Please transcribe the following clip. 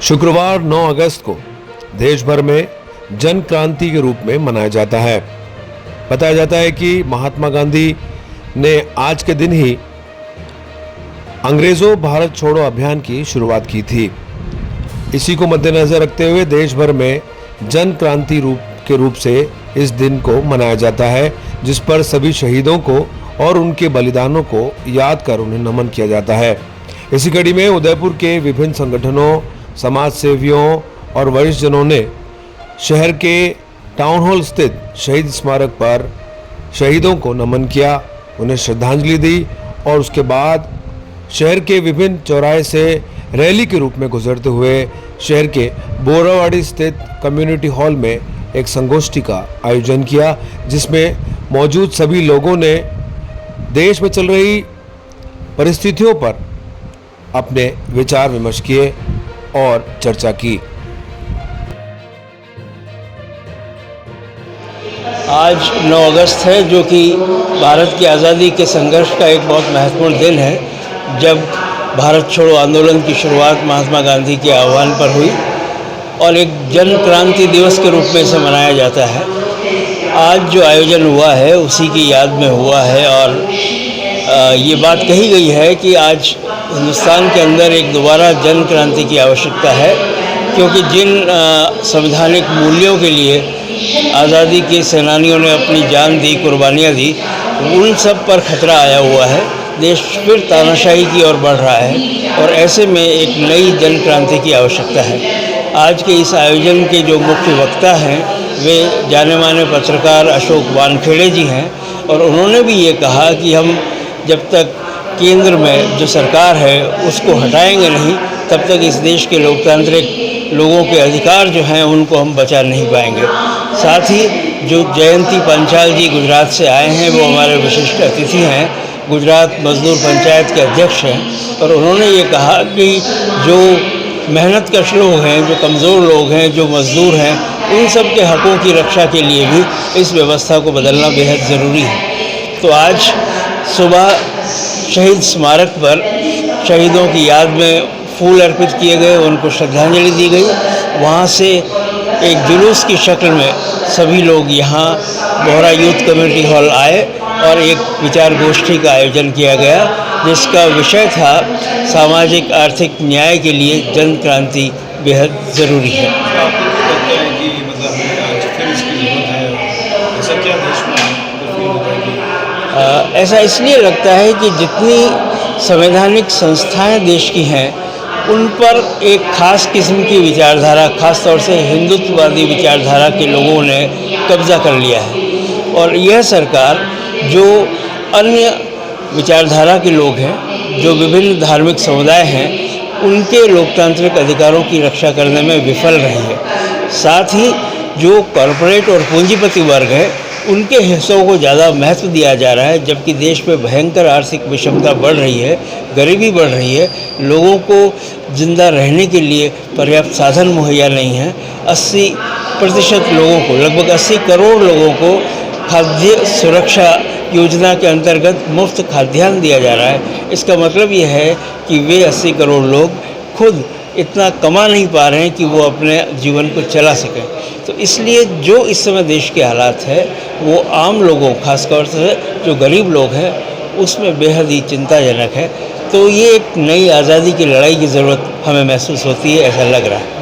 शुक्रवार 9 अगस्त को देश भर में जन क्रांति के रूप में मनाया जाता है। बताया जाता है कि महात्मा गांधी ने आज के दिन ही अंग्रेजों भारत छोड़ो अभियान की शुरुआत की थी। इसी को मद्देनजर रखते हुए देश भर में जन क्रांति के रूप से इस दिन को मनाया जाता है, जिस पर सभी शहीदों को और उनके बलिदानों को याद कर उन्हें नमन किया जाता है। इसी कड़ी में उदयपुर के विभिन्न संगठनों, समाज सेवियों और वरिष्ठ जनों ने शहर के टाउन हॉल स्थित शहीद स्मारक पर शहीदों को नमन किया, उन्हें श्रद्धांजलि दी और उसके बाद शहर के विभिन्न चौराहे से रैली के रूप में गुजरते हुए शहर के बोरावाड़ी स्थित कम्युनिटी हॉल में एक संगोष्ठी का आयोजन किया, जिसमें मौजूद सभी लोगों ने देश में चल रही परिस्थितियों पर अपने विचार विमर्श किए और चर्चा की। आज 9 अगस्त है, जो कि भारत की आज़ादी के संघर्ष का एक बहुत महत्वपूर्ण दिन है, जब भारत छोड़ो आंदोलन की शुरुआत महात्मा गांधी के आह्वान पर हुई और एक जन क्रांति दिवस के रूप में इसे मनाया जाता है। आज जो आयोजन हुआ है उसी की याद में हुआ है और ये बात कही गई है कि आज हिंदुस्तान के अंदर एक दोबारा जन क्रांति की आवश्यकता है, क्योंकि जिन संवैधानिक मूल्यों के लिए आज़ादी के सेनानियों ने अपनी जान दी, कुर्बानियाँ दी, उन सब पर खतरा आया हुआ है। देश फिर तानाशाही की ओर बढ़ रहा है और ऐसे में एक नई जन क्रांति की आवश्यकता है। आज के इस आयोजन के जो मुख्य वक्ता हैं वे जाने माने पत्रकार अशोक वानखेड़े जी हैं और उन्होंने भी ये कहा कि हम जब तक केंद्र में जो सरकार है उसको हटाएंगे नहीं, तब तक इस देश के लोकतांत्रिक लोगों के अधिकार जो हैं उनको हम बचा नहीं पाएंगे। साथ ही जो जयंती पंचाल जी गुजरात से आए हैं वो हमारे विशिष्ट अतिथि हैं, गुजरात मजदूर पंचायत के अध्यक्ष हैं और उन्होंने ये कहा कि जो मेहनतकश लोग हैं, जो कमज़ोर लोग हैं, जो मज़दूर हैं, उन सब के हक़ों की रक्षा के लिए भी इस व्यवस्था को बदलना बेहद ज़रूरी है। तो आज सुबह शहीद स्मारक पर शहीदों की याद में फूल अर्पित किए गए, उनको श्रद्धांजलि दी गई। वहाँ से एक जुलूस की शक्ल में सभी लोग यहाँ बोहरा यूथ कम्युनिटी हॉल आए और एक विचार गोष्ठी का आयोजन किया गया, जिसका विषय था सामाजिक आर्थिक न्याय के लिए जन क्रांति बेहद ज़रूरी है। आपको लगता है कि मतलब आज फिर इसकी ज़रूरत है, ऐसा क्या देश में फील होता है कि ऐसा इसलिए लगता है कि जितनी संवैधानिक संस्थाएं देश की हैं उन पर एक ख़ास किस्म की विचारधारा, ख़ास तौर से हिंदुत्ववादी विचारधारा के लोगों ने कब्ज़ा कर लिया है और यह सरकार जो अन्य विचारधारा के लोग हैं, जो विभिन्न धार्मिक समुदाय हैं, उनके लोकतांत्रिक अधिकारों की रक्षा करने में विफल रही है। साथ ही जो कॉरपोरेट और पूंजीपति वर्ग है उनके हिस्सों को ज़्यादा महत्व दिया जा रहा है, जबकि देश में भयंकर आर्थिक विषमता बढ़ रही है, गरीबी बढ़ रही है, लोगों को जिंदा रहने के लिए पर्याप्त साधन मुहैया नहीं है। 80% लोगों को, लगभग 80 करोड़ लोगों को खाद्य सुरक्षा योजना के अंतर्गत मुफ्त खाद्यान्न दिया जा रहा है। इसका मतलब ये है कि वे 80 करोड़ लोग खुद इतना कमा नहीं पा रहे हैं कि वो अपने जीवन को चला सकें। तो इसलिए जो इस समय देश के हालात है वो आम लोगों, खासतौर से जो गरीब लोग हैं, उसमें बेहद ही चिंताजनक है। तो ये एक नई आज़ादी की लड़ाई की ज़रूरत हमें महसूस होती है, ऐसा लग रहा है।